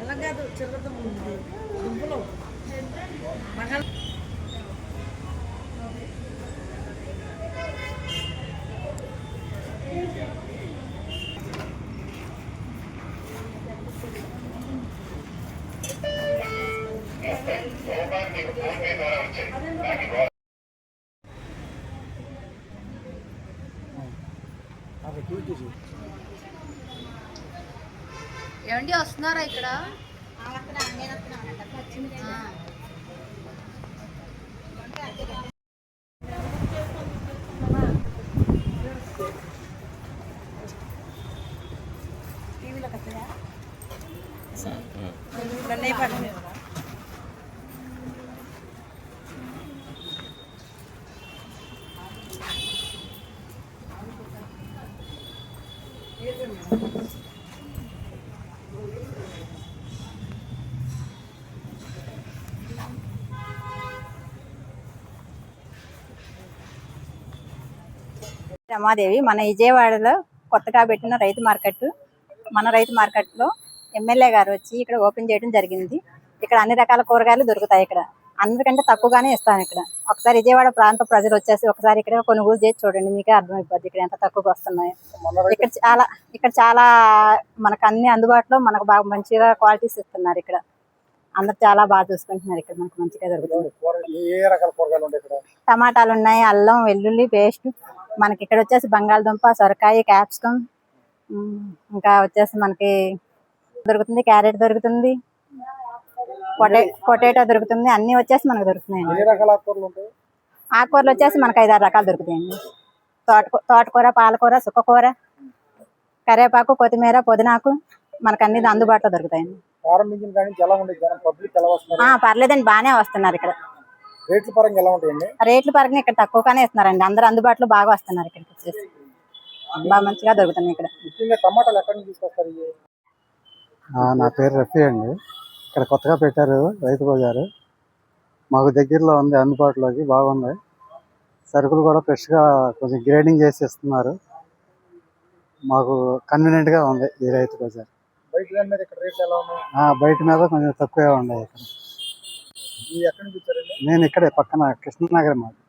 అలా కాదు చిల్లర దుంపలు ఏమండి వస్తున్నారా ఇక్కడ? రమాదేవి మన విజయవాడలో కొత్తగా పెట్టిన రైతు మార్కెట్. మన రైతు మార్కెట్లో ఎమ్మెల్యే గారు వచ్చి ఇక్కడ ఓపెన్ చేయడం జరిగింది. ఇక్కడ అన్ని రకాల కూరగాయలు దొరుకుతాయి. ఇక్కడ అందరికంటే తక్కువగానే ఇస్తాను. ఇక్కడ ఒకసారి విజయవాడ ప్రాంత ప్రజలు వచ్చేసి ఒకసారి ఇక్కడ కొనుగోలు చేసి చూడండి, మీకే అర్థమైపోద్ది ఇక్కడ ఎంత తక్కువగా వస్తున్నాయో. ఇక్కడ చాలా మనకు అన్ని అందుబాటులో మనకు బాగా మంచిగా క్వాలిటీస్ ఇస్తున్నారు. ఇక్కడ అందరు చాలా బాగా చూసుకుంటున్నారు. ఇక్కడ మనకు మంచిగా దొరుకుతుంది. టమాటాలు ఉన్నాయి, అల్లం వెల్లుల్లి పేస్ట్. మనకి ఇక్కడ వచ్చేసి బంగాళదుంప, సొరకాయ, క్యాప్సికమ్, ఇంకా వచ్చేసి మనకి దొరుకుతుంది. క్యారెట్ దొరుకుతుంది, పొటాటో దొరుకుతుంది. అన్ని వచ్చేసి మనకు దొరుకుతున్నాయండి. ఆకుకూరలు వచ్చేసి మనకు 5-6 రకాలు దొరుకుతాయండి. తోటకూర, పాలకూర, సుక్కకూర, కరివేపాకు, కొత్తిమీర, పుదీనాకు మనకు అన్ని అందుబాటులో దొరుకుతాయండి. పర్లేదండి, బాగానే వస్తున్నారు. ఇక్కడ రేట్ల పరంగా ఇక్కడ తక్కువగానే ఇస్తున్నారండి. అందరూ అందుబాటులో బాగా వస్తున్నారు. ఇక్కడికి వచ్చేసి బాగా మంచిగా దొరుకుతున్నాయి. ఇక్కడ నా పేరు రఫీ అండి. ఇక్కడ కొత్తగా పెట్టారు రైతు బజారు. మాకు దగ్గరలో ఉంది, అందుబాటులోకి బాగుంది. సరుకులు కూడా ఫ్రెష్గా కొంచెం గ్రేడింగ్ చేసి ఇస్తున్నారు. మాకు కన్వీనియంట్గా ఉంది ఈ రైతు బజార్. బయట మీద కొంచెం తక్కువే ఉన్నాయి. ఇక్కడ నేను ఇక్కడే పక్కన కృష్ణనగర్ మాది.